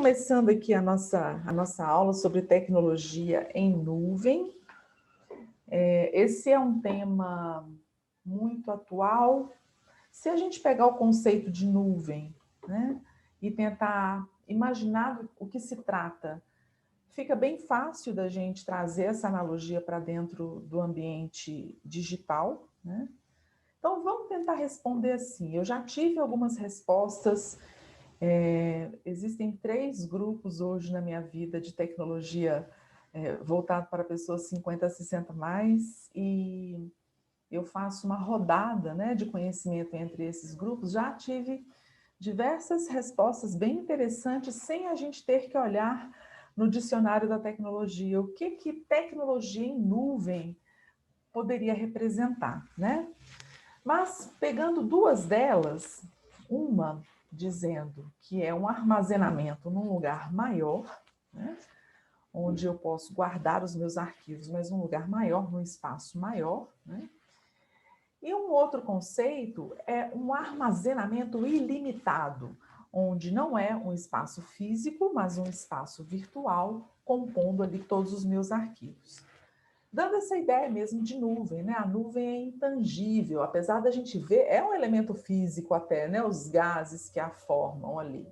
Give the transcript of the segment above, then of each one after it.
começando aqui a nossa aula sobre tecnologia em nuvem. Esse é um tema muito atual. Se a gente pegar o conceito de nuvem, né, e tentar imaginar o que se trata, fica bem fácil da gente trazer essa analogia para dentro do ambiente digital, né? Então, vamos tentar responder assim. Eu já tive algumas respostas. Existem 3 grupos hoje na minha vida de tecnologia voltado para pessoas 50 a 60 mais, e eu faço uma rodada, né, de conhecimento entre esses grupos. Já tive diversas respostas bem interessantes, sem a gente ter que olhar no dicionário da tecnologia. O que tecnologia em nuvem poderia representar, né? Mas pegando 2 delas, uma dizendo que é um armazenamento num lugar maior, né, onde eu posso guardar os meus arquivos, mas num lugar maior, num espaço maior, né? E um outro conceito é um armazenamento ilimitado, onde não é um espaço físico, mas um espaço virtual, compondo ali todos os meus arquivos. Dando essa ideia mesmo de nuvem, né? A nuvem é intangível, apesar da gente ver, é um elemento físico até, né? Os gases que a formam ali,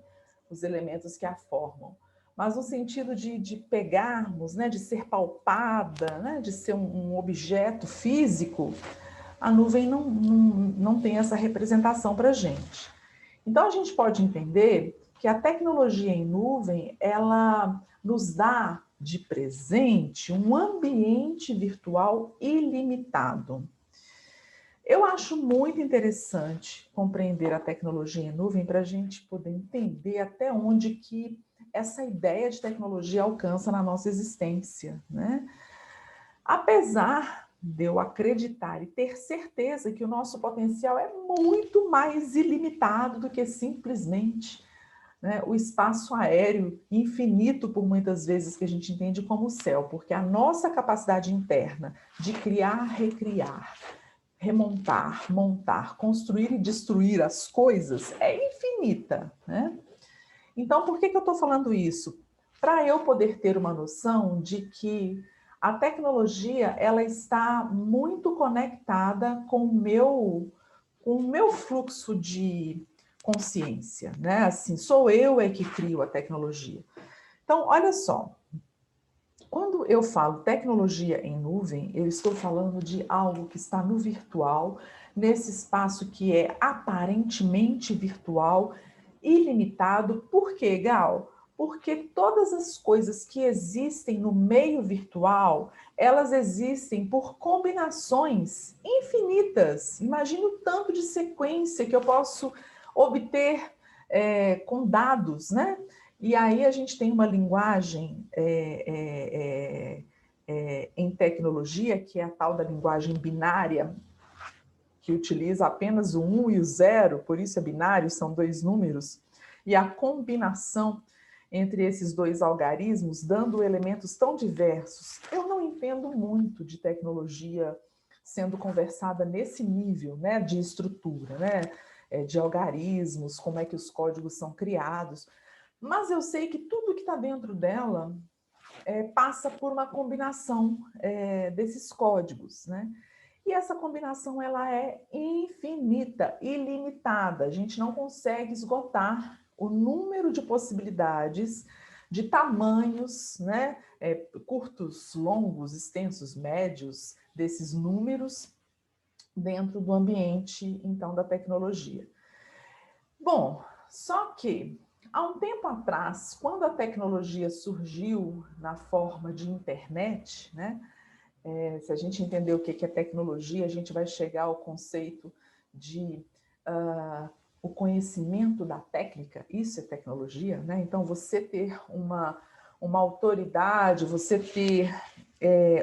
os elementos que a formam. Mas no sentido de pegarmos, né? De ser palpada, né? De ser um objeto físico, a nuvem não tem essa representação para a gente. Então, a gente pode entender que a tecnologia em nuvem, ela nos dá de presente um ambiente virtual ilimitado. Eu acho muito interessante compreender a tecnologia em nuvem para a gente poder entender até onde que essa ideia de tecnologia alcança na nossa existência, né? Apesar de eu acreditar e ter certeza que o nosso potencial é muito mais ilimitado do que simplesmente, né, o espaço aéreo infinito, por muitas vezes, que a gente entende como céu, porque a nossa capacidade interna de criar, recriar, remontar, montar, construir e destruir as coisas é infinita, né? Então, por que eu estou falando isso? Para eu poder ter uma noção de que a tecnologia ela está muito conectada com o meu fluxo de consciência, né? Assim, sou eu que crio a tecnologia. Então, olha só, quando eu falo tecnologia em nuvem, eu estou falando de algo que está no virtual, nesse espaço que é aparentemente virtual, ilimitado. Por quê, Gal? Porque todas as coisas que existem no meio virtual, elas existem por combinações infinitas. Imagina o tanto de sequência que eu posso obter com dados, né? E aí a gente tem uma linguagem em tecnologia, que é a tal da linguagem binária, que utiliza apenas o 1 e o 0, por isso é binário, são 2 números, e a combinação entre esses 2 algarismos, dando elementos tão diversos. Eu não entendo muito de tecnologia sendo conversada nesse nível, né, de estrutura, né, de algarismos, como é que os códigos são criados, mas eu sei que tudo que está dentro dela passa por uma combinação desses códigos, né? E essa combinação ela é infinita, ilimitada. A gente não consegue esgotar o número de possibilidades, de tamanhos, né? Curtos, longos, extensos, médios, desses números dentro do ambiente, então, da tecnologia. Bom, só que há um tempo atrás, quando a tecnologia surgiu na forma de internet, né? Se a gente entender o que é tecnologia, a gente vai chegar ao conceito de o conhecimento da técnica, isso é tecnologia, né? Então, você ter uma autoridade, você ter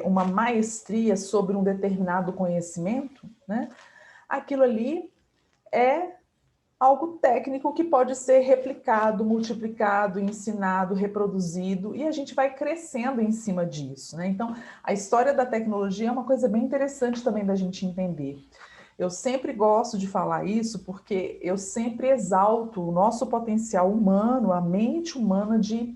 uma maestria sobre um determinado conhecimento, né? Aquilo ali é algo técnico que pode ser replicado, multiplicado, ensinado, reproduzido, e a gente vai crescendo em cima disso, né? Então, a história da tecnologia é uma coisa bem interessante também da gente entender. Eu sempre gosto de falar isso porque eu sempre exalto o nosso potencial humano, a mente humana de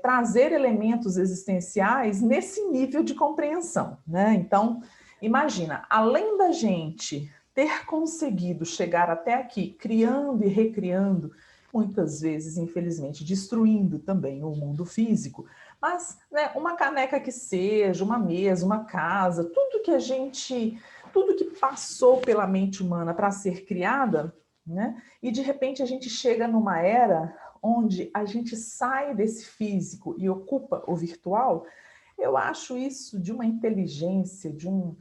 trazer elementos existenciais nesse nível de compreensão, né? Então, imagina, além da gente ter conseguido chegar até aqui, criando e recriando, muitas vezes, infelizmente, destruindo também o mundo físico, mas né, uma caneca que seja, uma mesa, uma casa, tudo que passou pela mente humana para ser criada, né? E de repente a gente chega numa era onde a gente sai desse físico e ocupa o virtual, eu acho isso de uma inteligência, de um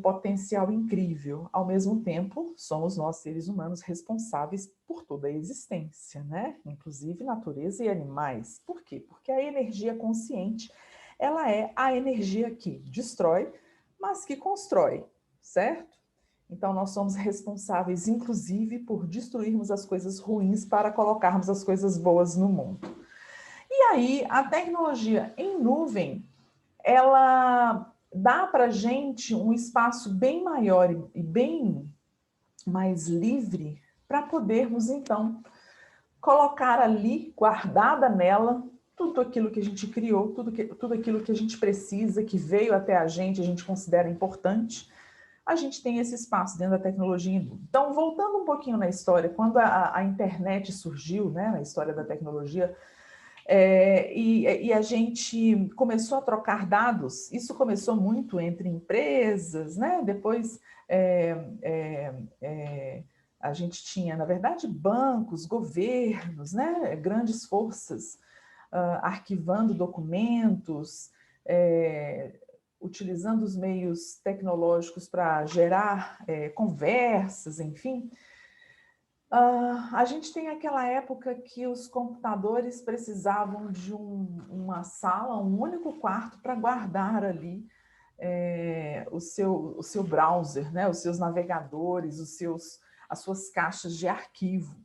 potencial incrível. Ao mesmo tempo, somos nós, seres humanos, responsáveis por toda a existência, né? Inclusive natureza e animais. Por quê? Porque a energia consciente, ela é a energia que destrói, mas que constrói, certo? Então, nós somos responsáveis, inclusive, por destruirmos as coisas ruins para colocarmos as coisas boas no mundo. E aí, a tecnologia em nuvem, ela dá para a gente um espaço bem maior e bem mais livre para podermos, então, colocar ali, guardada nela, tudo aquilo que a gente criou, tudo aquilo que a gente precisa, que veio até a gente considera importante, a gente tem esse espaço dentro da tecnologia. Então, voltando um pouquinho na história, quando a internet surgiu, né, na história da tecnologia, e a gente começou a trocar dados, isso começou muito entre empresas, né? Depois a gente tinha, na verdade, bancos, governos, né? Grandes forças arquivando documentos, utilizando os meios tecnológicos para gerar conversas, enfim. A gente tem aquela época que os computadores precisavam de uma sala, um único quarto para guardar ali o seu browser, né? Os seus navegadores, as suas caixas de arquivo.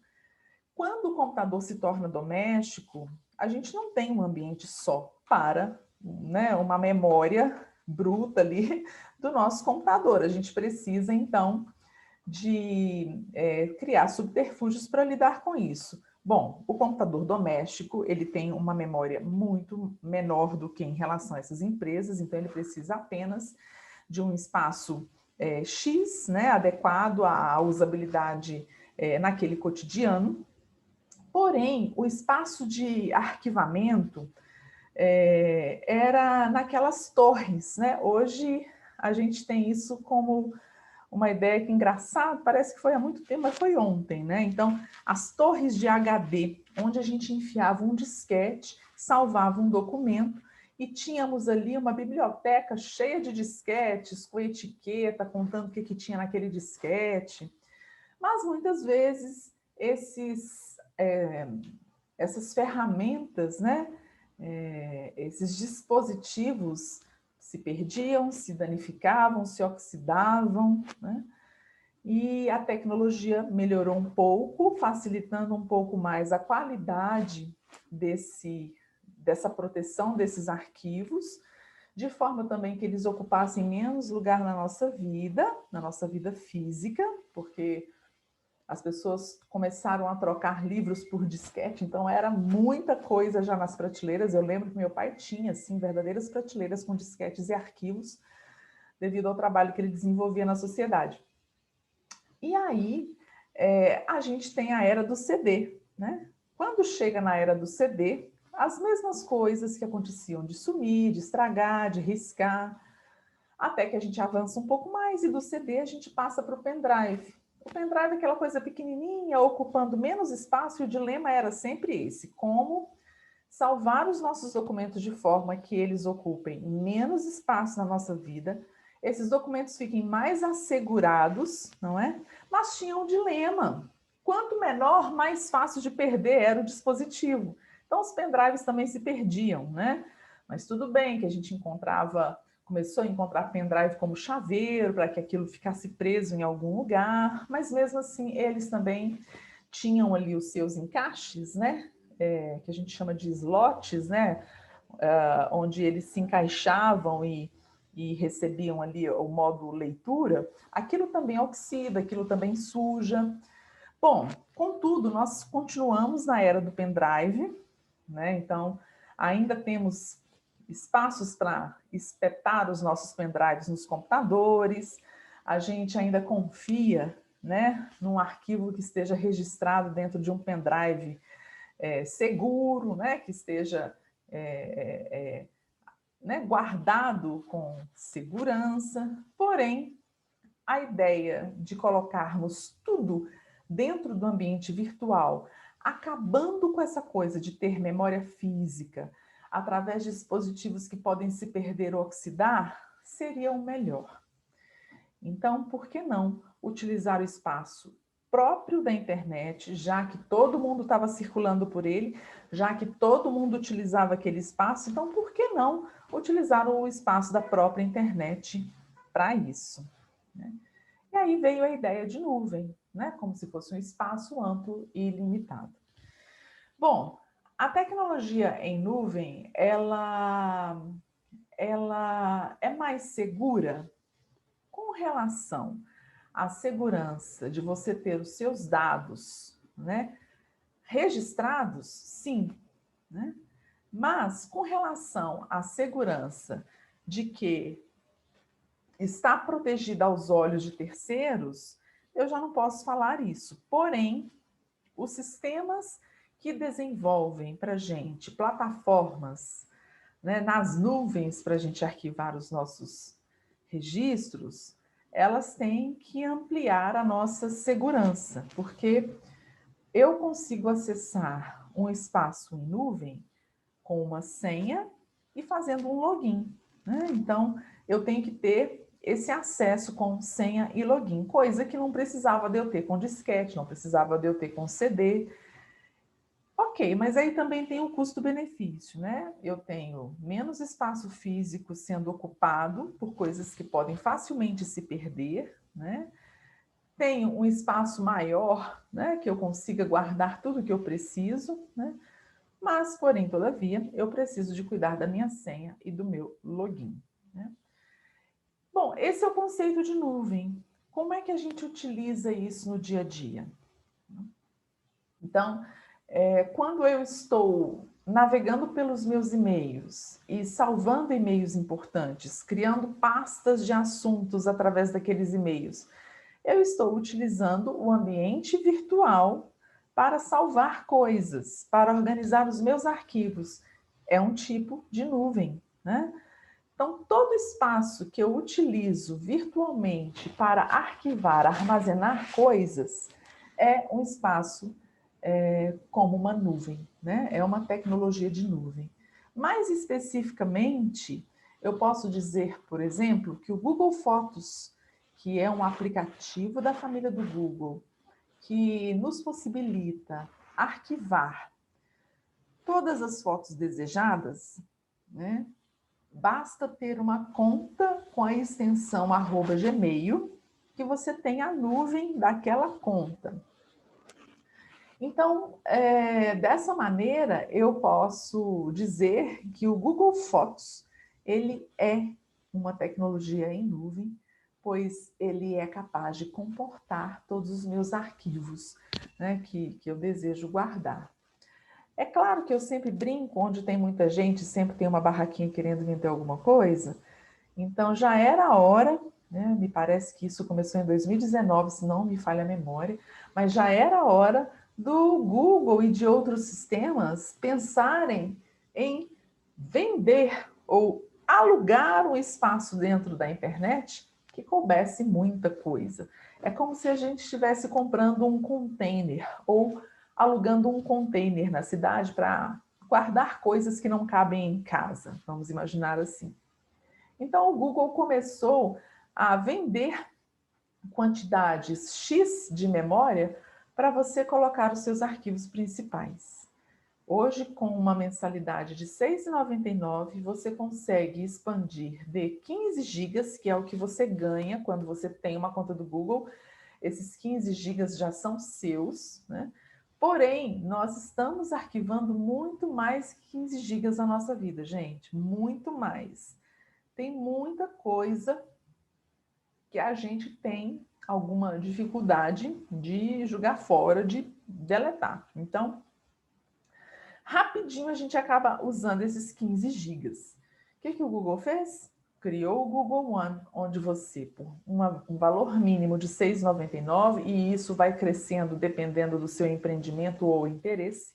Quando o computador se torna doméstico, a gente não tem um ambiente só para, né, uma memória bruta ali do nosso computador. A gente precisa, então, de criar subterfúgios para lidar com isso. Bom, o computador doméstico, ele tem uma memória muito menor do que em relação a essas empresas, então ele precisa apenas de um espaço X, né, adequado à usabilidade naquele cotidiano. Porém, o espaço de arquivamento era naquelas torres, né? Hoje a gente tem isso como uma ideia que engraçado, parece que foi há muito tempo, mas foi ontem, né? Então, as torres de HD, onde a gente enfiava um disquete, salvava um documento e tínhamos ali uma biblioteca cheia de disquetes, com etiqueta, contando o que tinha naquele disquete. Mas muitas vezes essas ferramentas, né? Esses dispositivos se perdiam, se danificavam, se oxidavam, né? E a tecnologia melhorou um pouco, facilitando um pouco mais a qualidade dessa proteção desses arquivos, de forma também que eles ocupassem menos lugar na nossa vida física, porque as pessoas começaram a trocar livros por disquete, então era muita coisa já nas prateleiras. Eu lembro que meu pai tinha, assim, verdadeiras prateleiras com disquetes e arquivos, devido ao trabalho que ele desenvolvia na sociedade. E aí, a gente tem a era do CD, né? Quando chega na era do CD, as mesmas coisas que aconteciam de sumir, de estragar, de riscar, até que a gente avança um pouco mais e do CD a gente passa para o pendrive. O pendrive é aquela coisa pequenininha, ocupando menos espaço, e o dilema era sempre esse: como salvar os nossos documentos de forma que eles ocupem menos espaço na nossa vida, esses documentos fiquem mais assegurados, não é? Mas tinha um dilema: quanto menor, mais fácil de perder era o dispositivo. Então os pendrives também se perdiam, né? Mas tudo bem que a gente começou a encontrar pendrive como chaveiro para que aquilo ficasse preso em algum lugar, mas mesmo assim eles também tinham ali os seus encaixes, né? Que a gente chama de slots, né? Onde eles se encaixavam e e recebiam ali o modo leitura, aquilo também oxida, aquilo também suja. Bom, contudo, nós continuamos na era do pendrive, né? Então, ainda temos espaços para espetar os nossos pendrives nos computadores, a gente ainda confia, né, num arquivo que esteja registrado dentro de um pendrive seguro, né, que esteja né, guardado com segurança. Porém, a ideia de colocarmos tudo dentro do ambiente virtual, acabando com essa coisa de ter memória física, através de dispositivos que podem se perder ou oxidar, seria o melhor. Então, por que não utilizar o espaço próprio da internet, já que todo mundo estava circulando por ele, já que todo mundo utilizava aquele espaço, então por que não utilizar o espaço da própria internet para isso, né? E aí veio a ideia de nuvem, né? Como se fosse um espaço amplo e ilimitado. Bom, a tecnologia em nuvem, ela é mais segura com relação à segurança de você ter os seus dados, né, registrados, sim, né? Mas com relação à segurança de que está protegida aos olhos de terceiros, eu já não posso falar isso. Porém, os sistemas que desenvolvem para a gente plataformas, né, nas nuvens para a gente arquivar os nossos registros, elas têm que ampliar a nossa segurança, porque eu consigo acessar um espaço em nuvem com uma senha e fazendo um login, né? Então, eu tenho que ter esse acesso com senha e login, coisa que não precisava de eu ter com disquete, não precisava de eu ter com CD. Ok, mas aí também tem o custo-benefício, né? Eu tenho menos espaço físico sendo ocupado por coisas que podem facilmente se perder, né? Tenho um espaço maior, né? Que eu consiga guardar tudo que eu preciso, né? Mas, porém, todavia, eu preciso de cuidar da minha senha e do meu login, né? Bom, esse é o conceito de nuvem. Como é que a gente utiliza isso no dia a dia? Então, quando eu estou navegando pelos meus e-mails e salvando e-mails importantes, criando pastas de assuntos através daqueles e-mails, eu estou utilizando o ambiente virtual para salvar coisas, para organizar os meus arquivos. É um tipo de nuvem, né? Então, todo espaço que eu utilizo virtualmente para arquivar, armazenar coisas, é um espaço como uma nuvem, né? É uma tecnologia de nuvem. Mais especificamente, eu posso dizer, por exemplo, que o Google Fotos, que é um aplicativo da família do Google, que nos possibilita arquivar todas as fotos desejadas, né? Basta ter uma conta com a extensão @gmail, que você tem a nuvem daquela conta. Então, dessa maneira, eu posso dizer que o Google Fotos, ele é uma tecnologia em nuvem, pois ele é capaz de comportar todos os meus arquivos, né, que eu desejo guardar. É claro que eu sempre brinco, onde tem muita gente, sempre tem uma barraquinha querendo vender alguma coisa, então já era a hora, né, me parece que isso começou em 2019, se não me falha a memória, mas já era a hora do Google e de outros sistemas pensarem em vender ou alugar um espaço dentro da internet que coubesse muita coisa. É como se a gente estivesse comprando um container ou alugando um container na cidade para guardar coisas que não cabem em casa, vamos imaginar assim. Então, o Google começou a vender quantidades X de memória para você colocar os seus arquivos principais. Hoje, com uma mensalidade de R$ 6,99, você consegue expandir de 15 gigas, que é o que você ganha quando você tem uma conta do Google. Esses 15 gigas já são seus, né? Porém, nós estamos arquivando muito mais que 15 gigas na nossa vida, gente, muito mais. tem muita coisa que a gente tem alguma dificuldade de jogar fora, de deletar. Então, rapidinho a gente acaba usando esses 15 gigas. O que o Google fez? Criou o Google One, onde você, por um valor mínimo de R$ 6,99, e isso vai crescendo dependendo do seu empreendimento ou interesse,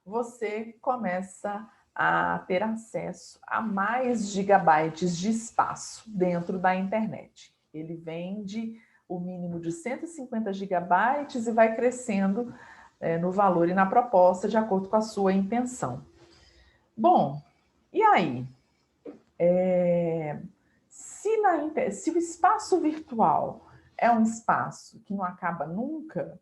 você começa a ter acesso a mais gigabytes de espaço dentro da internet. Ele vende o mínimo de 150 gigabytes e vai crescendo no valor e na proposta de acordo com a sua intenção. Bom, e aí? Se o espaço virtual é um espaço que não acaba nunca,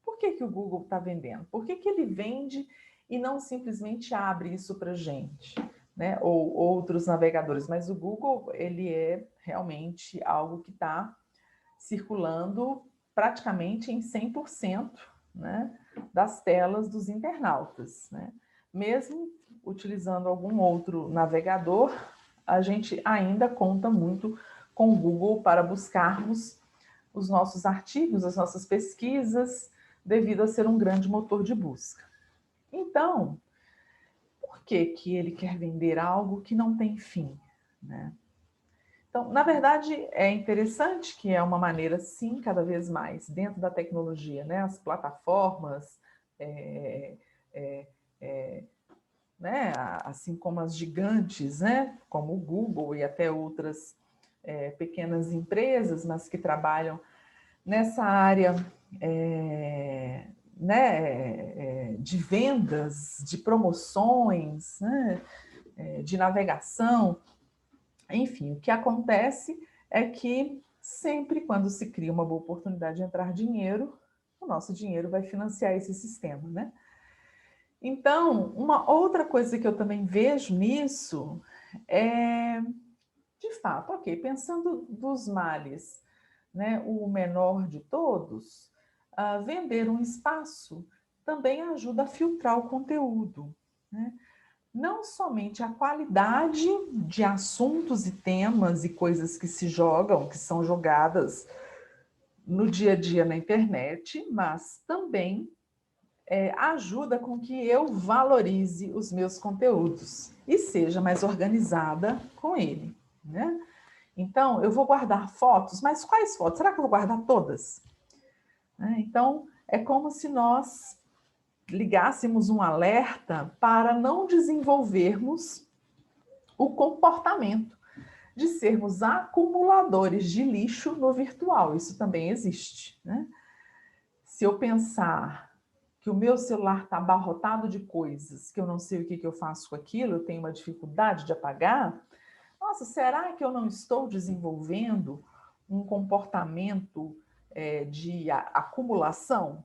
por que o Google está vendendo? Por que ele vende e não simplesmente abre isso para a gente, né? Ou outros navegadores? Mas o Google, ele é realmente algo que está circulando praticamente em 100%, né, das telas dos internautas, né? Mesmo utilizando algum outro navegador, a gente ainda conta muito com o Google para buscarmos os nossos artigos, as nossas pesquisas, devido a ser um grande motor de busca. Então, por que ele quer vender algo que não tem fim, né? Então, na verdade, é interessante que é uma maneira, sim, cada vez mais, dentro da tecnologia, né? As plataformas, né? Assim como as gigantes, né? Como o Google e até outras pequenas empresas, mas que trabalham nessa área né? De vendas, de promoções, né? De navegação. Enfim, o que acontece é que sempre quando se cria uma boa oportunidade de entrar dinheiro, o nosso dinheiro vai financiar esse sistema, né? Então, uma outra coisa que eu também vejo nisso é, de fato, ok, pensando dos males, né, o menor de todos, vender um espaço também ajuda a filtrar o conteúdo, né? Não somente a qualidade de assuntos e temas e coisas que se jogam, que são jogadas no dia a dia na internet, mas também ajuda com que eu valorize os meus conteúdos e seja mais organizada com ele, né? Então, eu vou guardar fotos, mas quais fotos? Será que eu vou guardar todas? Então, é como se nós ligássemos um alerta para não desenvolvermos o comportamento de sermos acumuladores de lixo no virtual. Isso também existe, né? Se eu pensar que o meu celular está abarrotado de coisas, que eu não sei o que eu faço com aquilo, eu tenho uma dificuldade de apagar, nossa, será que eu não estou desenvolvendo um comportamento de acumulação?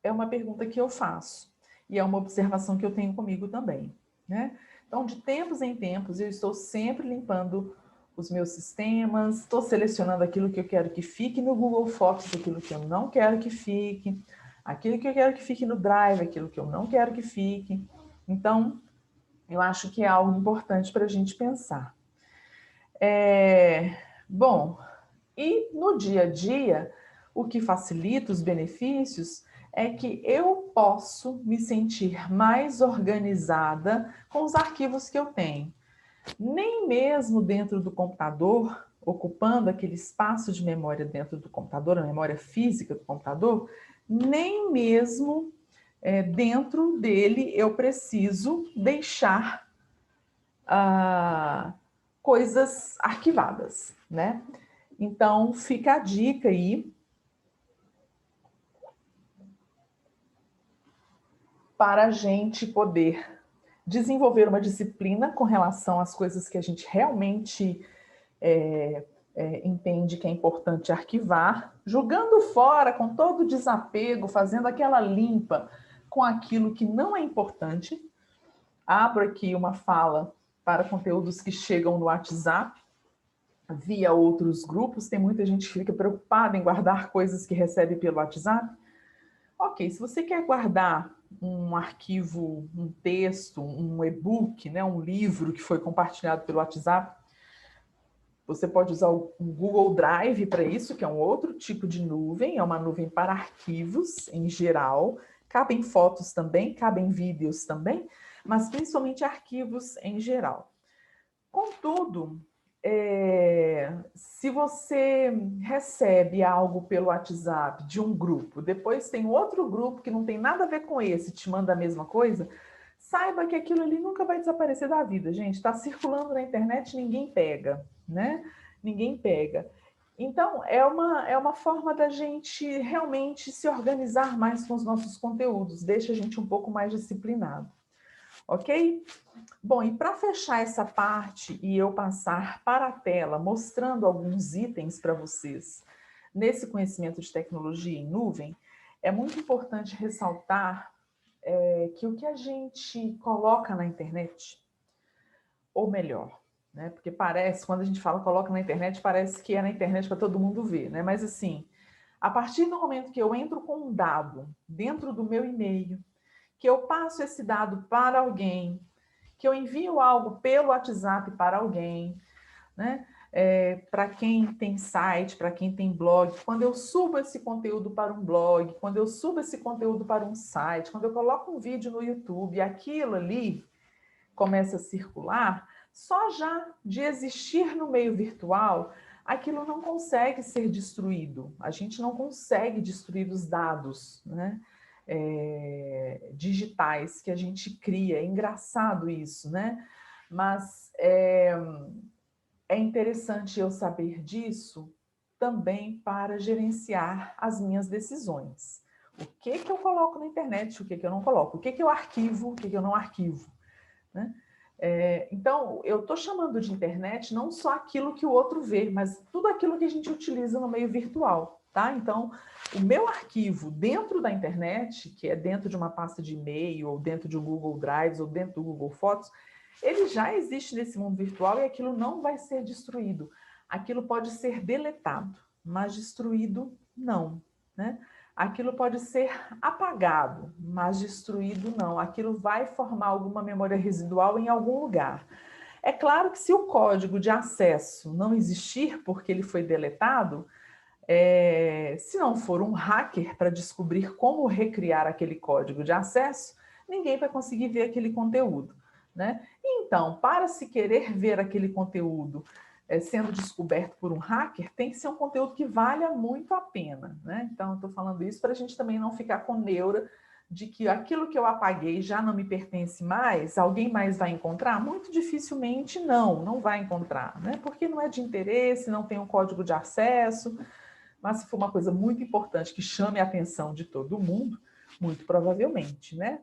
É uma pergunta que eu faço e é uma observação que eu tenho comigo também, né? Então, de tempos em tempos, eu estou sempre limpando os meus sistemas, estou selecionando aquilo que eu quero que fique no Google Fotos, aquilo que eu não quero que fique, aquilo que eu quero que fique no Drive, aquilo que eu não quero que fique. Então, eu acho que é algo importante para a gente pensar. Bom, e no dia a dia, o que facilita os benefícios é que eu posso me sentir mais organizada com os arquivos que eu tenho. Nem mesmo dentro do computador, ocupando aquele espaço de memória dentro do computador, a memória física do computador, nem mesmo dentro dele eu preciso deixar coisas arquivadas, né? Então, fica a dica aí para a gente poder desenvolver uma disciplina com relação às coisas que a gente realmente entende que é importante arquivar, jogando fora com todo o desapego, fazendo aquela limpa com aquilo que não é importante. Abro aqui uma fala para conteúdos que chegam no WhatsApp, via outros grupos. Tem muita gente que fica preocupada em guardar coisas que recebe pelo WhatsApp. Ok, se você quer guardar um arquivo, um texto, um e-book, né, um livro que foi compartilhado pelo WhatsApp, você pode usar um Google Drive para isso, que é um outro tipo de nuvem, é uma nuvem para arquivos em geral, cabem fotos também, cabem vídeos também, mas principalmente arquivos em geral. Contudo, se você recebe algo pelo WhatsApp de um grupo, depois tem outro grupo que não tem nada a ver com esse, te manda a mesma coisa, saiba que aquilo ali nunca vai desaparecer da vida, gente. Está circulando na internet, ninguém pega, né? Ninguém pega. Então, é uma forma da gente realmente se organizar mais com os nossos conteúdos, deixa a gente um pouco mais disciplinado. Ok? Bom, e para fechar essa parte e eu passar para a tela mostrando alguns itens para vocês nesse conhecimento de tecnologia em nuvem, é muito importante ressaltar que o que a gente coloca na internet, ou melhor, né? Porque parece, quando a gente fala coloca na internet, parece que é na internet para todo mundo ver, né? Mas assim, a partir do momento que eu entro com um dado dentro do meu e-mail, que eu passo esse dado para alguém, que eu envio algo pelo WhatsApp para alguém, né? Para quem tem site, para quem tem blog, quando eu subo esse conteúdo para um blog, quando eu subo esse conteúdo para um site, quando eu coloco um vídeo no YouTube, aquilo ali começa a circular, só já de existir no meio virtual, aquilo não consegue ser destruído. A gente não consegue destruir os dados, né? Digitais que a gente cria. É engraçado isso, né? Mas é interessante eu saber disso também para gerenciar as minhas decisões. O que que eu coloco na internet, o que que eu não coloco, o que que eu arquivo, o que que eu não arquivo, né? Então, eu estou chamando de internet não só aquilo que o outro vê, mas tudo aquilo que a gente utiliza no meio virtual, tá? Então, o meu arquivo dentro da internet, que é dentro de uma pasta de e-mail, ou dentro de um Google Drive, ou dentro do Google Fotos, ele já existe nesse mundo virtual e aquilo não vai ser destruído. Aquilo pode ser deletado, mas destruído não, né? Aquilo pode ser apagado, mas destruído não. Aquilo vai formar alguma memória residual em algum lugar. É claro que se o código de acesso não existir porque ele foi deletado, se não for um hacker para descobrir como recriar aquele código de acesso, ninguém vai conseguir ver aquele conteúdo, né? Então, para se querer ver aquele conteúdo sendo descoberto por um hacker, tem que ser um conteúdo que valha muito a pena, né? Então, eu estou falando isso para a gente também não ficar com neura de que aquilo que eu apaguei já não me pertence mais, alguém mais vai encontrar? Muito dificilmente não vai encontrar, né? Porque não é de interesse, não tem um código de acesso, mas se for uma coisa muito importante que chame a atenção de todo mundo, muito provavelmente, né?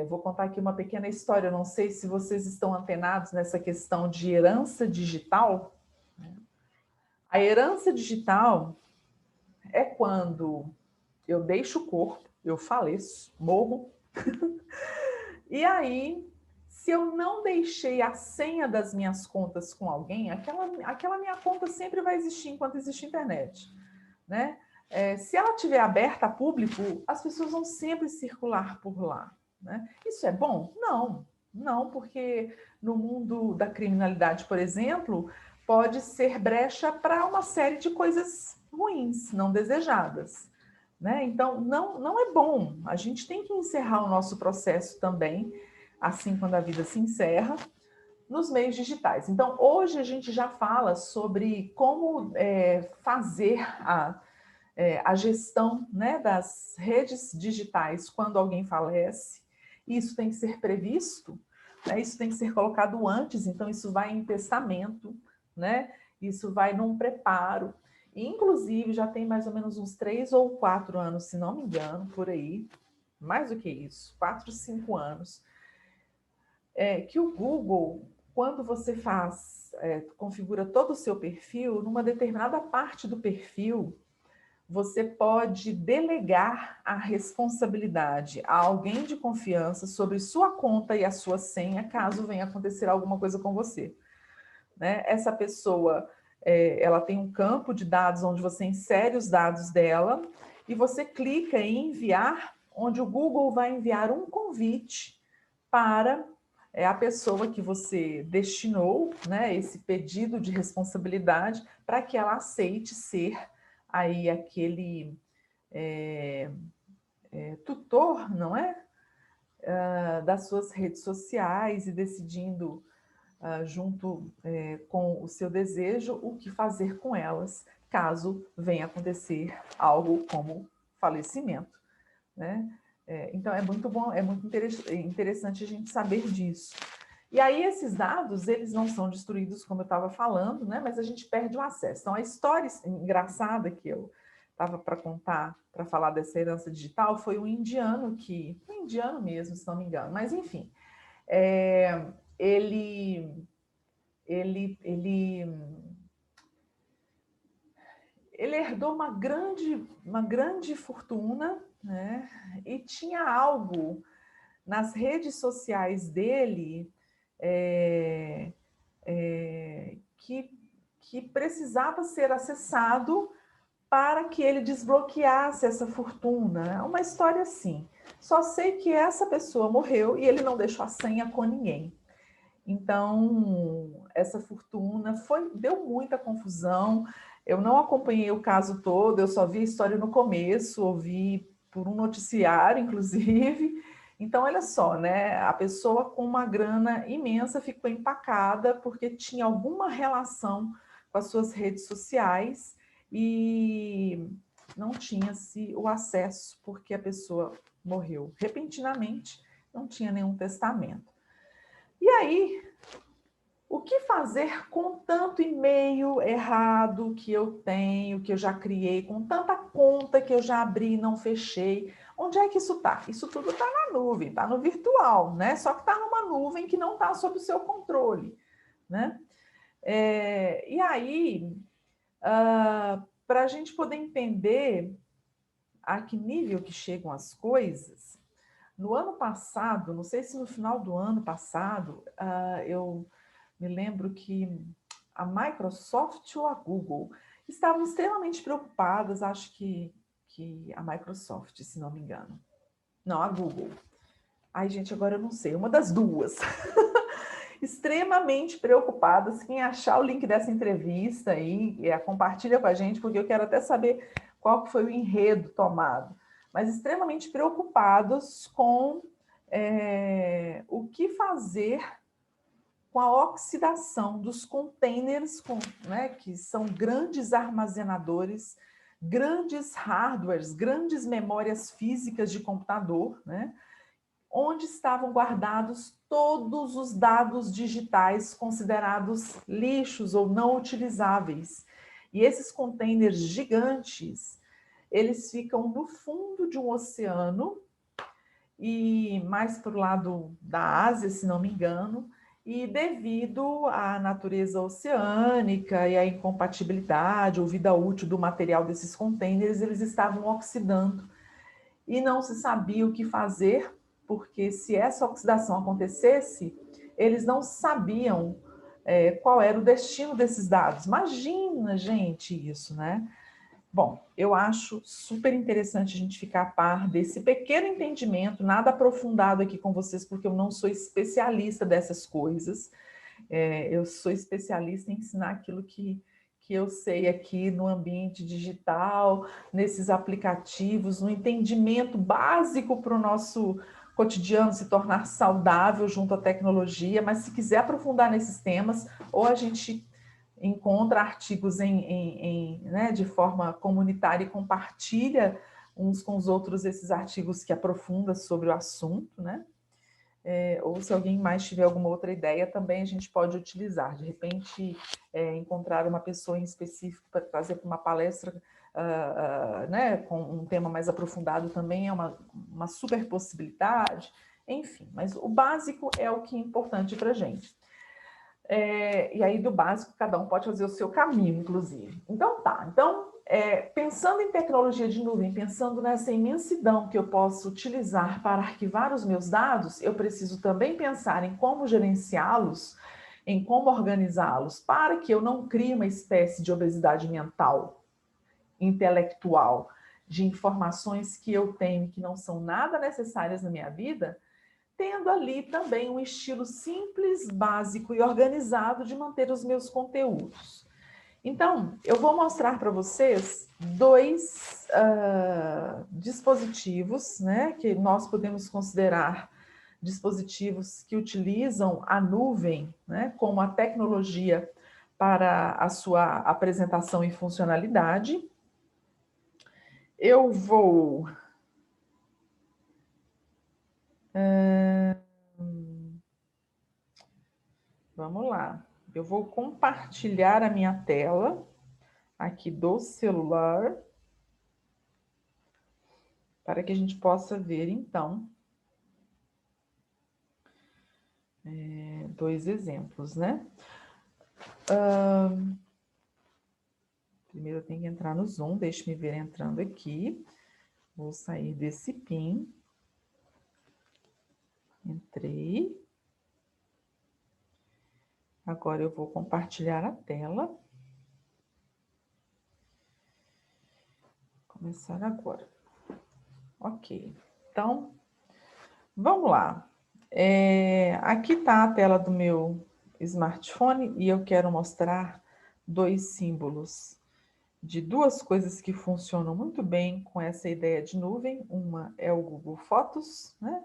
Vou contar aqui uma pequena história, não sei se vocês estão antenados nessa questão de herança digital. A herança digital é quando eu deixo o corpo, eu faleço, morro, e aí, se eu não deixei a senha das minhas contas com alguém, aquela minha conta sempre vai existir enquanto existe internet, né? Se ela estiver aberta a público, as pessoas vão sempre circular por lá, né? Isso é bom? Não, porque no mundo da criminalidade, por exemplo, pode ser brecha para uma série de coisas ruins, não desejadas, né? Então, não é bom. A gente tem que encerrar o nosso processo também, assim quando a vida se encerra, nos meios digitais. Então, hoje a gente já fala sobre como fazer a gestão, né, das redes digitais quando alguém falece. Isso tem que ser previsto, né, isso tem que ser colocado antes, então isso vai em testamento, né, isso vai num preparo. Inclusive, já tem mais ou menos uns 3 ou 4 anos, se não me engano, por aí, mais do que isso, 4, 5 anos, que o Google, quando você configura todo o seu perfil, numa determinada parte do perfil, você pode delegar a responsabilidade a alguém de confiança sobre sua conta e a sua senha, caso venha acontecer alguma coisa com você, né? Essa pessoa, ela tem um campo de dados onde você insere os dados dela e você clica em enviar onde o Google vai enviar um convite para a pessoa que você destinou, né, esse pedido de responsabilidade, para que ela aceite ser aí aquele tutor, não é? Das suas redes sociais e decidindo junto com o seu desejo o que fazer com elas, caso venha acontecer algo como falecimento, né? Então é muito bom, é muito interessante a gente saber disso. E aí esses dados, eles não são destruídos, como eu estava falando, né? Mas a gente perde o acesso. Então a história engraçada que eu estava para contar, para falar dessa herança digital, foi um indiano mesmo, se não me engano, mas enfim, ele herdou uma grande fortuna, né? E tinha algo nas redes sociais dele que precisava ser acessado para que ele desbloqueasse essa fortuna. É uma história assim. Só sei que essa pessoa morreu e ele não deixou a senha com ninguém. Então, essa fortuna deu muita confusão. Eu não acompanhei o caso todo, eu só vi a história no começo, ouvi por um noticiário, inclusive. Então, olha só, né? A pessoa com uma grana imensa ficou empacada porque tinha alguma relação com as suas redes sociais e não tinha-se o acesso porque a pessoa morreu repentinamente, não tinha nenhum testamento. E aí, o que fazer com tanto e-mail errado que eu tenho, que eu já criei, com tanta conta que eu já abri e não fechei? Onde é que isso está? Isso tudo está na nuvem, está no virtual, né? Só que está numa nuvem que não está sob o seu controle, né? E aí, para a gente poder entender a que nível que chegam as coisas, no ano passado, não sei se no final do ano passado, eu me lembro que a Microsoft ou a Google estavam extremamente preocupadas, acho que a Microsoft, se não me engano. Não, a Google. Ai, gente, agora eu não sei, uma das duas. Extremamente preocupadas. Quem achar o link dessa entrevista aí, compartilha com a gente, porque eu quero até saber qual que foi o enredo tomado. Mas extremamente preocupados com o que fazer com a oxidação dos containers, né, que são grandes armazenadores, grandes hardwares, grandes memórias físicas de computador, né, onde estavam guardados todos os dados digitais considerados lixos ou não utilizáveis. E esses containers gigantes, eles ficam no fundo de um oceano e mais para o lado da Ásia, se não me engano, e devido à natureza oceânica e à incompatibilidade ou vida útil do material desses containers, eles estavam oxidando e não se sabia o que fazer, porque se essa oxidação acontecesse, eles não sabiam qual era o destino desses dados. Imagina, gente, isso, né? Bom, eu acho super interessante a gente ficar a par desse pequeno entendimento, nada aprofundado aqui com vocês, porque eu não sou especialista dessas coisas. Eu sou especialista em ensinar aquilo que eu sei aqui no ambiente digital, nesses aplicativos, no entendimento básico para o nosso cotidiano se tornar saudável junto à tecnologia, mas se quiser aprofundar nesses temas, ou a gente encontra artigos né, de forma comunitária e compartilha uns com os outros esses artigos que aprofundam sobre o assunto, né? Ou se alguém mais tiver alguma outra ideia, também a gente pode utilizar. De repente, encontrar uma pessoa em específico para trazer para uma palestra né, com um tema mais aprofundado também é uma super possibilidade. Enfim, mas o básico é o que é importante para a gente. E aí, do básico, cada um pode fazer o seu caminho, inclusive. Então, tá. Então, pensando em tecnologia de nuvem, pensando nessa imensidão que eu posso utilizar para arquivar os meus dados, eu preciso também pensar em como gerenciá-los, em como organizá-los, para que eu não crie uma espécie de obesidade mental, intelectual, de informações que eu tenho e que não são nada necessárias na minha vida, tendo ali também um estilo simples, básico e organizado de manter os meus conteúdos. Então, eu vou mostrar para vocês dois dispositivos, né, que nós podemos considerar dispositivos que utilizam a nuvem, né, como a tecnologia para a sua apresentação e funcionalidade. Eu vou... vamos lá. Eu vou compartilhar a minha tela aqui do celular para que a gente possa ver, então, dois exemplos, né? Primeiro eu tenho que entrar no Zoom, deixe-me ver entrando aqui. Vou sair desse PIN. Entrei. Agora eu vou compartilhar a tela. Começar agora. Ok. Então, vamos lá. Aqui está a tela do meu smartphone e eu quero mostrar dois símbolos de duas coisas que funcionam muito bem com essa ideia de nuvem. Uma é o Google Fotos, né?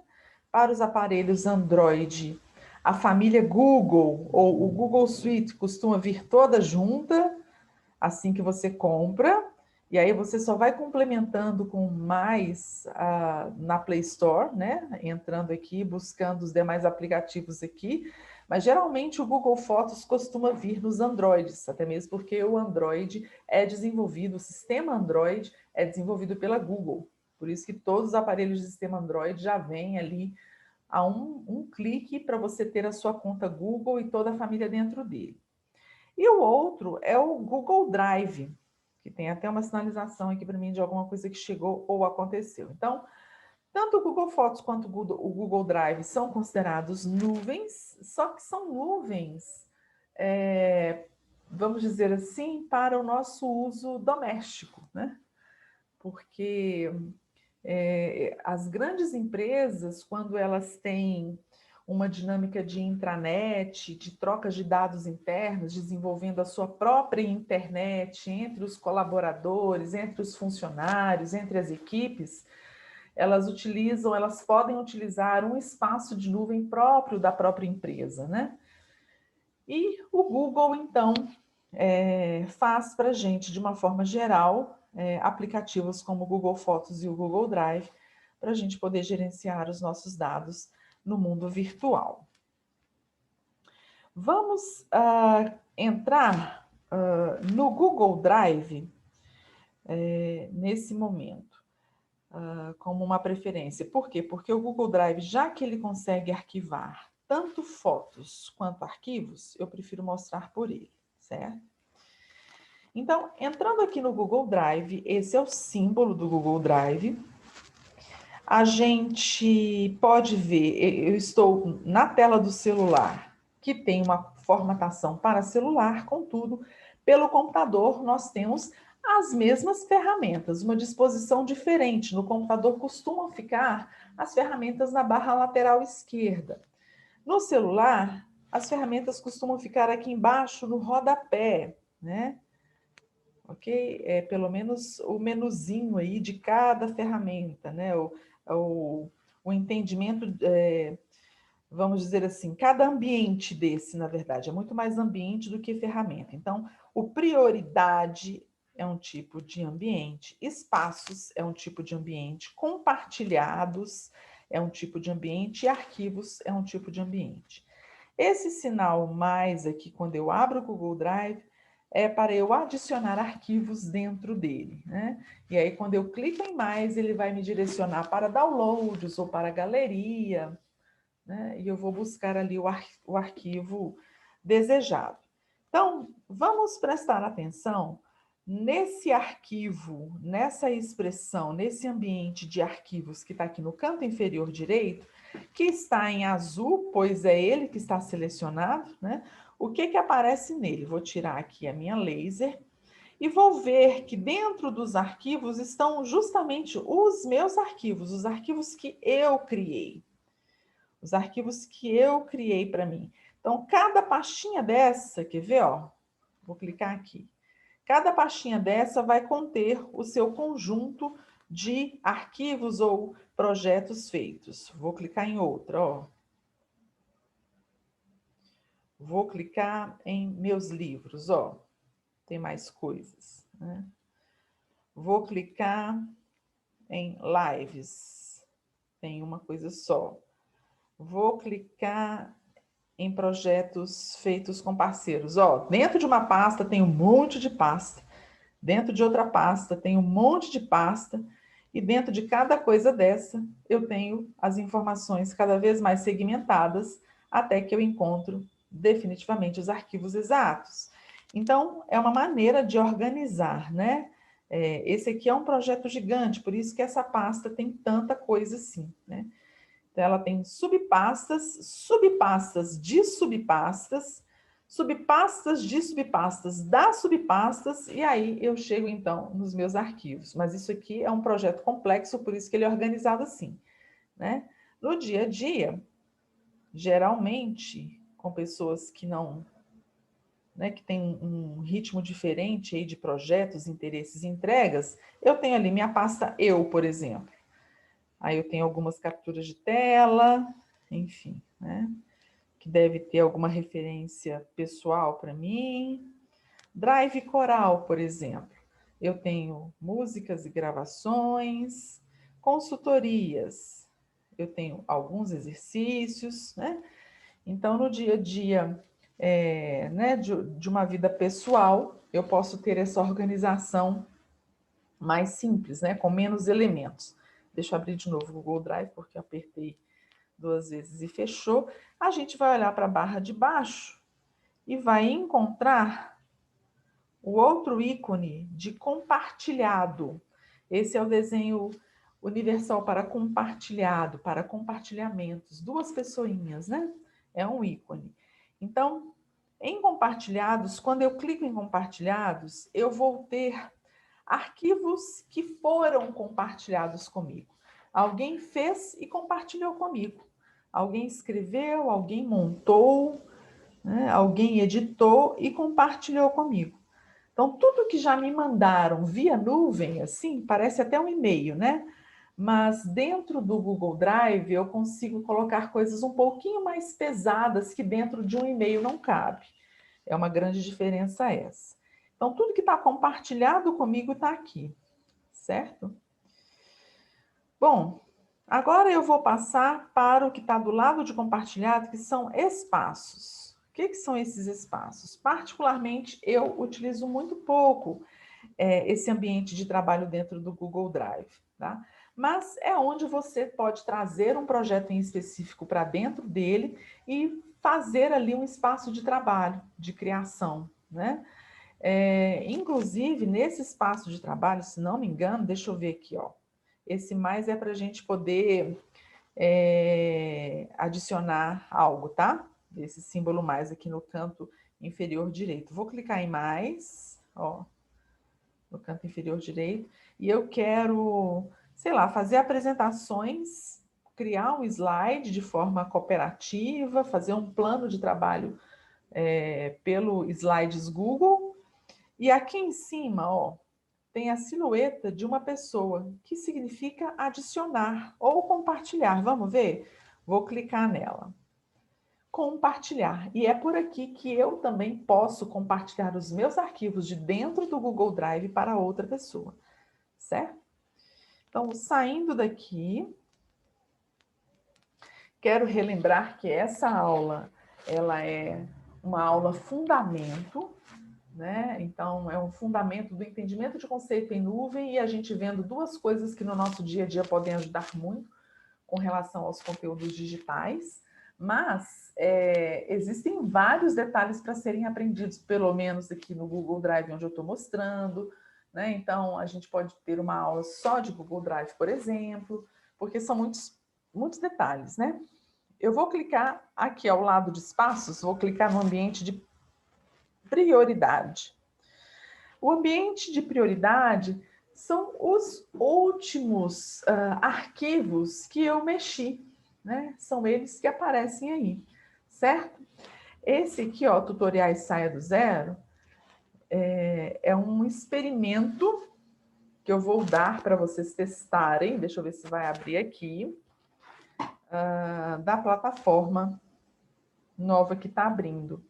Para os aparelhos Android, a família Google ou o Google Suite costuma vir toda junta assim que você compra, e aí você só vai complementando com mais na Play Store, né? Entrando aqui, buscando os demais aplicativos aqui, mas geralmente o Google Fotos costuma vir nos Androids, até mesmo porque o Android é desenvolvido, o sistema Android é desenvolvido pela Google, por isso que todos os aparelhos de sistema Android já vêm ali a um clique para você ter a sua conta Google e toda a família dentro dele. E o outro é o Google Drive, que tem até uma sinalização aqui para mim de alguma coisa que chegou ou aconteceu. Então, tanto o Google Fotos quanto o Google Drive são considerados nuvens, só que são nuvens, vamos dizer assim, para o nosso uso doméstico, né? Porque as grandes empresas, quando elas têm uma dinâmica de intranet, de trocas de dados internos, desenvolvendo a sua própria internet entre os colaboradores, entre os funcionários, entre as equipes, elas podem utilizar um espaço de nuvem próprio da própria empresa, né? E o Google, então, faz para a gente, de uma forma geral, aplicativos como o Google Fotos e o Google Drive, para a gente poder gerenciar os nossos dados no mundo virtual. Vamos entrar no Google Drive nesse momento, como uma preferência. Por quê? Porque o Google Drive, já que ele consegue arquivar tanto fotos quanto arquivos, eu prefiro mostrar por ele, certo? Então, entrando aqui no Google Drive, esse é o símbolo do Google Drive. A gente pode ver, eu estou na tela do celular, que tem uma formatação para celular, contudo, pelo computador nós temos as mesmas ferramentas, uma disposição diferente. No computador costumam ficar as ferramentas na barra lateral esquerda. No celular, as ferramentas costumam ficar aqui embaixo no rodapé, né? Ok? Pelo menos o menuzinho aí de cada ferramenta, né? O entendimento, vamos dizer assim, cada ambiente desse, na verdade, é muito mais ambiente do que ferramenta. Então, o prioridade é um tipo de ambiente, espaços é um tipo de ambiente, compartilhados é um tipo de ambiente e arquivos é um tipo de ambiente. Esse sinal mais aqui, quando eu abro o Google Drive, é para eu adicionar arquivos dentro dele, né? E aí, quando eu clico em mais, ele vai me direcionar para downloads ou para galeria, né? E eu vou buscar ali o arquivo desejado. Então, vamos prestar atenção nesse arquivo, nessa expressão, nesse ambiente de arquivos que está aqui no canto inferior direito, que está em azul, pois é ele que está selecionado, né? O que aparece nele? Vou tirar aqui a minha laser e vou ver que dentro dos arquivos estão justamente os meus arquivos, os arquivos que eu criei. Os arquivos que eu criei para mim. Então, cada pastinha dessa, quer ver, ó? Vou clicar aqui. Cada pastinha dessa vai conter o seu conjunto de arquivos ou projetos feitos. Vou clicar em outra, ó. Vou clicar em meus livros, ó. Tem mais coisas, né? Vou clicar em lives. Tem uma coisa só. Vou clicar em projetos feitos com parceiros. Ó, dentro de uma pasta tem um monte de pasta. Dentro de outra pasta tem um monte de pasta. E dentro de cada coisa dessa, eu tenho as informações cada vez mais segmentadas, até que eu encontro definitivamente os arquivos exatos. Então, é uma maneira de organizar, né? Esse aqui é um projeto gigante, por isso que essa pasta tem tanta coisa assim, né? Então, ela tem subpastas, subpastas de subpastas, subpastas de subpastas das subpastas, e aí eu chego, então, nos meus arquivos. Mas isso aqui é um projeto complexo, por isso que ele é organizado assim, né? No dia a dia, geralmente, com pessoas que não, né, que têm um ritmo diferente aí de projetos, interesses e entregas, eu tenho ali minha pasta Eu, por exemplo. Aí eu tenho algumas capturas de tela, enfim, né? Que deve ter alguma referência pessoal para mim. Drive Coral, por exemplo. Eu tenho músicas e gravações, consultorias. Eu tenho alguns exercícios, né? Então, no dia a dia, né, de uma vida pessoal, eu posso ter essa organização mais simples, né, com menos elementos. Deixa eu abrir de novo o Google Drive, porque eu apertei 2 vezes e fechou. A gente vai olhar para a barra de baixo e vai encontrar o outro ícone de compartilhado. Esse é o desenho universal para compartilhado, para compartilhamentos. 2 pessoinhas, né? É um ícone. Então, em compartilhados, quando eu clico em compartilhados, eu vou ter arquivos que foram compartilhados comigo. Alguém fez e compartilhou comigo. Alguém escreveu, alguém montou, né? Alguém editou e compartilhou comigo. Então, tudo que já me mandaram via nuvem, assim, parece até um e-mail, né? Mas dentro do Google Drive eu consigo colocar coisas um pouquinho mais pesadas que dentro de um e-mail não cabe. É uma grande diferença essa. Então, tudo que está compartilhado comigo está aqui, certo? Bom, agora eu vou passar para o que está do lado de compartilhado, que são espaços. O que são esses espaços? Particularmente, eu utilizo muito pouco esse ambiente de trabalho dentro do Google Drive, tá? Mas é onde você pode trazer um projeto em específico para dentro dele e fazer ali um espaço de trabalho, de criação, né? Inclusive, nesse espaço de trabalho, se não me engano, deixa eu ver aqui, ó. Esse mais é para a gente poder adicionar algo, tá? Esse símbolo mais aqui no canto inferior direito. Vou clicar em mais, ó, no canto inferior direito, e eu quero, sei lá, fazer apresentações, criar um slide de forma cooperativa, fazer um plano de trabalho pelo Slides Google. E aqui em cima, ó, tem a silhueta de uma pessoa, que significa adicionar ou compartilhar. Vamos ver? Vou clicar nela. Compartilhar. E é por aqui que eu também posso compartilhar os meus arquivos de dentro do Google Drive para outra pessoa, certo? Então, saindo daqui, quero relembrar que essa aula, ela é uma aula fundamento, né? Então, é um fundamento do entendimento de conceito em nuvem e a gente vendo 2 coisas que no nosso dia a dia podem ajudar muito com relação aos conteúdos digitais, mas existem vários detalhes para serem aprendidos, pelo menos aqui no Google Drive, onde eu estou mostrando, né? Então, a gente pode ter uma aula só de Google Drive, por exemplo, porque são muitos detalhes, né? Eu vou clicar aqui ao lado de espaços, vou clicar no ambiente de prioridade. O ambiente de prioridade são os últimos arquivos que eu mexi, né? São eles que aparecem aí, certo? Esse aqui, ó, Tutoriais Saia do Zero, é um experimento que eu vou dar para vocês testarem. Deixa eu ver se vai abrir aqui. Da plataforma nova que está abrindo.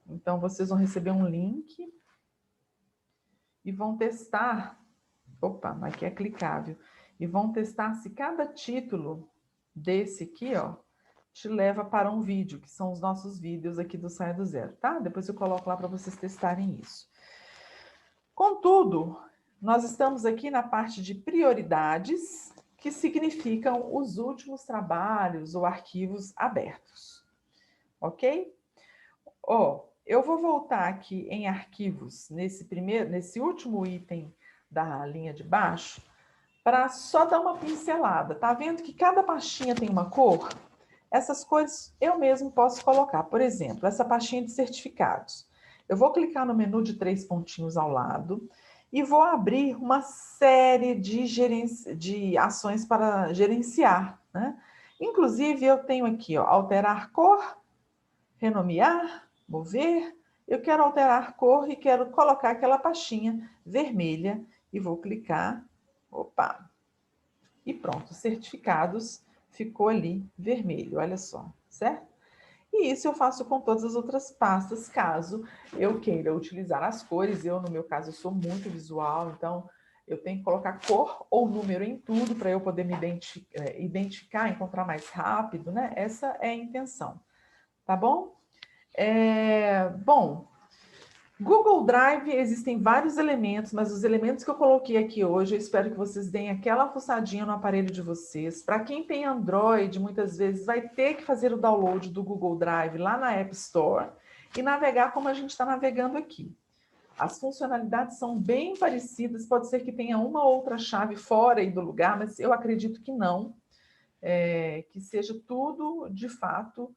Então, vocês vão receber um link e vão testar. Opa, mas aqui é clicável. E vão testar se cada título desse aqui, ó, te leva para um vídeo, que são os nossos vídeos aqui do Saia do Zero, tá? Depois eu coloco lá para vocês testarem isso. Contudo, nós estamos aqui na parte de prioridades, que significam os últimos trabalhos ou arquivos abertos. Ok? Eu vou voltar aqui em arquivos, nesse último item da linha de baixo, para só dar uma pincelada. Tá vendo que cada pastinha tem uma cor? Essas cores eu mesmo posso colocar. Por exemplo, essa pastinha de certificados. Eu vou clicar no menu de 3 pontinhos ao lado e vou abrir uma série de ações para gerenciar, né? Inclusive, eu tenho aqui, ó, alterar cor, renomear, mover. Eu quero alterar cor e quero colocar aquela pastinha vermelha e vou clicar. Opa! E pronto, certificados ficou ali vermelho, olha só, certo? E isso eu faço com todas as outras pastas, caso eu queira utilizar as cores. Eu, no meu caso, eu sou muito visual, então eu tenho que colocar cor ou número em tudo para eu poder me identificar, encontrar mais rápido, né? Essa é a intenção, tá bom? Bom, Google Drive existem vários elementos, mas os elementos que eu coloquei aqui hoje, eu espero que vocês deem aquela fuçadinha no aparelho de vocês. Para quem tem Android, muitas vezes vai ter que fazer o download do Google Drive lá na App Store e navegar como a gente está navegando aqui. As funcionalidades são bem parecidas, pode ser que tenha uma ou outra chave fora aí do lugar, mas eu acredito que não, que seja tudo, de fato,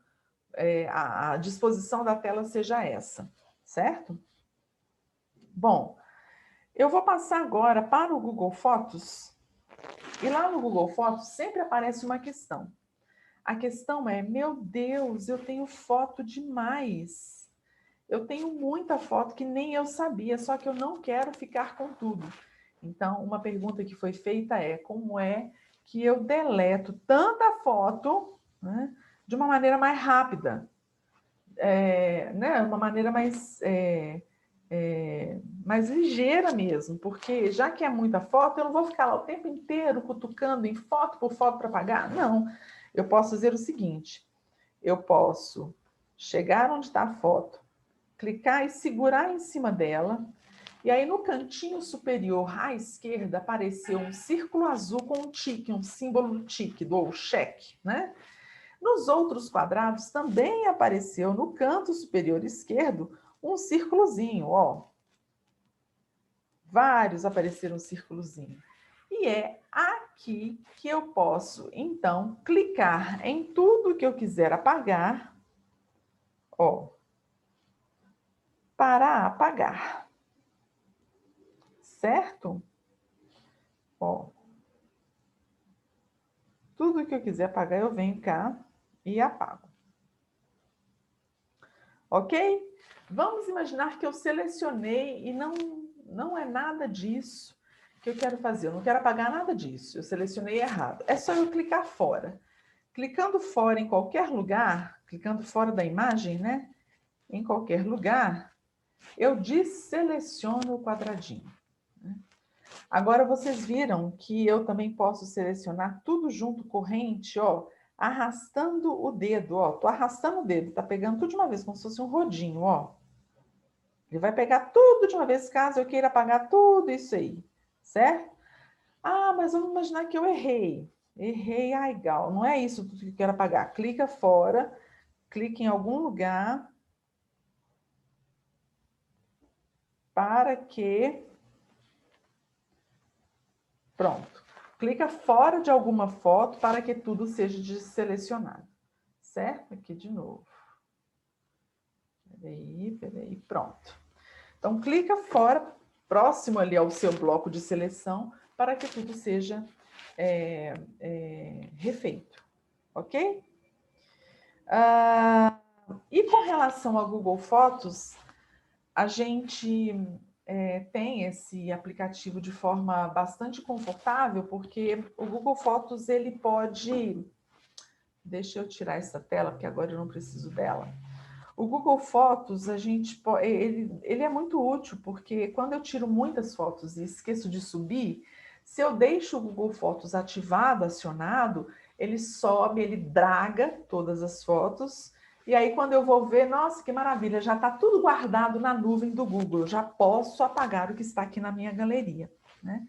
a disposição da tela seja essa, certo? Bom, eu vou passar agora para o Google Fotos. E lá no Google Fotos sempre aparece uma questão. A questão é, meu Deus, eu tenho foto demais. Eu tenho muita foto que nem eu sabia, só que eu não quero ficar com tudo. Então, uma pergunta que foi feita é, como é que eu deleto tanta foto, né, de uma maneira mais rápida? Né, uma maneira mais ligeira mesmo, porque já que é muita foto, eu não vou ficar lá o tempo inteiro cutucando em foto por foto para apagar. Não, eu posso fazer o seguinte, eu posso chegar onde está a foto, clicar e segurar em cima dela, e aí no cantinho superior à esquerda apareceu um círculo azul com um tique, um símbolo do tique, ou cheque, né? Nos outros quadrados também apareceu no canto superior esquerdo um círculozinho, ó. Vários apareceram um círculozinho. E é aqui que eu posso, então, clicar em tudo que eu quiser apagar, ó, para apagar. Certo? Ó. Tudo que eu quiser apagar, eu venho cá e apago. Ok? Vamos imaginar que eu selecionei e não é nada disso que eu quero fazer. Eu não quero apagar nada disso. Eu selecionei errado. É só eu clicar fora. Clicando fora em qualquer lugar, clicando fora da imagem, né? Em qualquer lugar, eu desseleciono o quadradinho. Agora vocês viram que eu também posso selecionar tudo junto, corrente, ó, arrastando o dedo, ó. Tô arrastando o dedo, tá pegando tudo de uma vez, como se fosse um rodinho, ó. Ele vai pegar tudo de uma vez, caso eu queira apagar tudo isso aí, certo? Ah, mas vamos imaginar que eu errei. Errei, ai, gal, não é isso tudo que eu quero apagar. Clica fora, clica em algum lugar para que... Pronto. Clica fora de alguma foto para que tudo seja desselecionado. Certo? Aqui de novo. Peraí, pronto. Então, clica fora, próximo ali ao seu bloco de seleção, para que tudo seja refeito, ok? E com relação ao Google Fotos, a gente tem esse aplicativo de forma bastante confortável, porque o Google Fotos, ele pode... Deixa eu tirar essa tela, porque agora eu não preciso dela. O Google Fotos, ele é muito útil, porque quando eu tiro muitas fotos e esqueço de subir, se eu deixo o Google Fotos ativado, acionado, ele sobe, ele draga todas as fotos, e aí quando eu vou ver, nossa, que maravilha, já está tudo guardado na nuvem do Google, eu já posso apagar o que está aqui na minha galeria, né?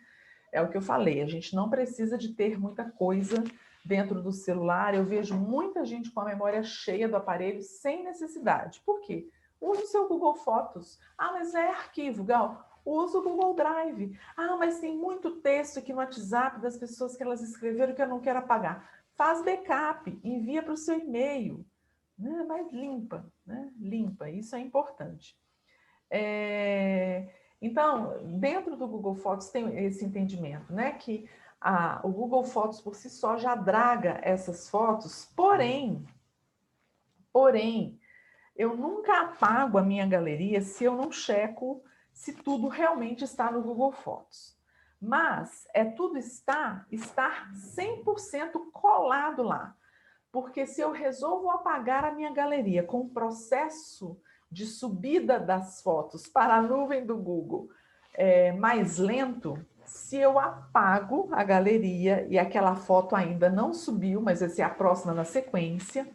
É o que eu falei, a gente não precisa de ter muita coisa dentro do celular. Eu vejo muita gente com a memória cheia do aparelho sem necessidade. Por quê? Usa o seu Google Fotos. Ah, mas é arquivo, Gal. Usa o Google Drive. Ah, mas tem muito texto aqui no WhatsApp das pessoas que elas escreveram que eu não quero apagar. Faz backup, envia para o seu e-mail. Né? Mas limpa, né? Limpa, isso é importante. Então, dentro do Google Fotos tem esse entendimento, né? Que o Google Fotos por si só já draga essas fotos, porém, eu nunca apago a minha galeria se eu não checo se tudo realmente está no Google Fotos. Mas tudo estar 100% colado lá. Porque se eu resolvo apagar a minha galeria com o processo de subida das fotos para a nuvem do Google mais lento, se eu apago a galeria e aquela foto ainda não subiu, mas vai ser a próxima na sequência,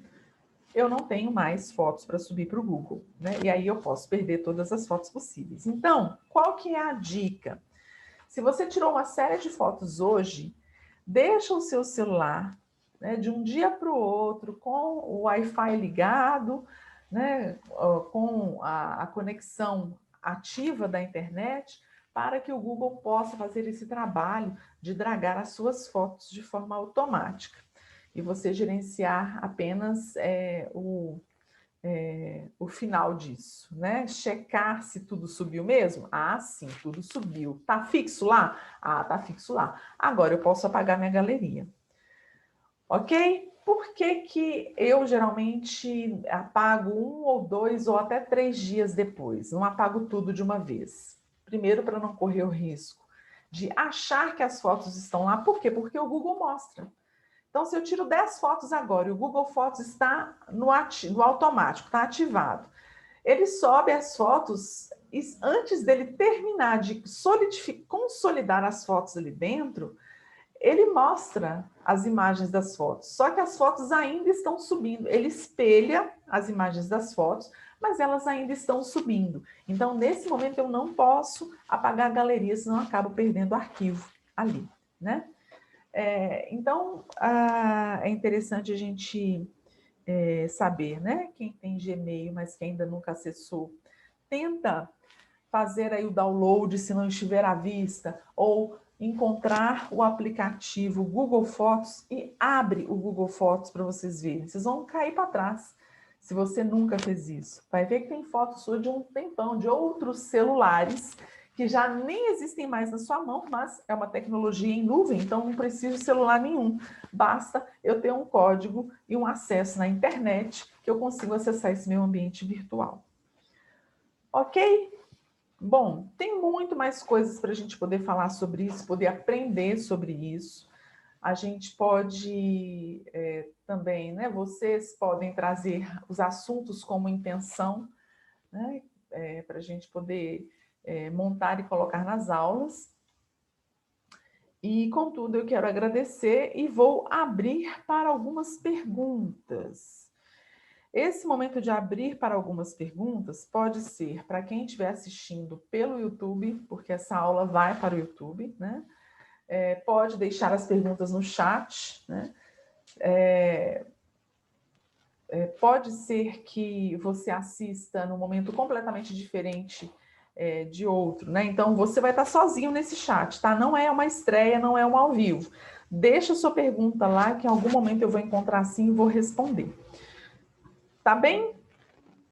eu não tenho mais fotos para subir para o Google, né? E aí eu posso perder todas as fotos possíveis. Então, qual que é a dica? Se você tirou uma série de fotos hoje, deixa o seu celular, né, de um dia para o outro, com o Wi-Fi ligado, né, com a conexão ativa da internet, para que o Google possa fazer esse trabalho de dragar as suas fotos de forma automática. E você gerenciar apenas o final disso, né? Checar se tudo subiu mesmo? Ah, sim, tudo subiu. Tá fixo lá? Ah, tá fixo lá. Agora eu posso apagar minha galeria. Ok? Por que que eu geralmente apago 1 ou 2 ou até 3 dias depois? Não apago tudo de uma vez. Primeiro, para não correr o risco de achar que as fotos estão lá. Por quê? Porque o Google mostra. Então, se eu tiro 10 fotos agora e o Google Fotos está no automático, está ativado, ele sobe as fotos e antes dele terminar de consolidar as fotos ali dentro, ele mostra as imagens das fotos. Só que as fotos ainda estão subindo. Ele espelha as imagens das fotos, mas elas ainda estão subindo. Então, nesse momento, eu não posso apagar a galeria, senão eu acabo perdendo o arquivo ali, né? Então, é interessante a gente saber, né? Quem tem Gmail, mas que ainda nunca acessou, tenta fazer aí o download se não estiver à vista, ou encontrar o aplicativo Google Fotos e abre o Google Fotos para vocês verem. Vocês vão cair para trás se você nunca fez isso. Vai ver que tem fotos suas de um tempão, de outros celulares que já nem existem mais na sua mão, mas é uma tecnologia em nuvem, então não preciso de celular nenhum. Basta eu ter um código e um acesso na internet que eu consigo acessar esse meu ambiente virtual. Ok? Bom, tem muito mais coisas para a gente poder falar sobre isso, poder aprender sobre isso. A gente pode também, né? Vocês podem trazer os assuntos como intenção, né? Para a gente poder montar e colocar nas aulas. E, contudo, eu quero agradecer e vou abrir para algumas perguntas. Esse momento de abrir para algumas perguntas pode ser para quem estiver assistindo pelo YouTube, porque essa aula vai para o YouTube, né? Pode deixar as perguntas no chat, né? Pode ser que você assista num momento completamente diferente de outro, né? Então, você vai estar sozinho nesse chat, tá? Não é uma estreia, não é um ao vivo. Deixa a sua pergunta lá, que em algum momento eu vou encontrar assim e vou responder. Tá bem?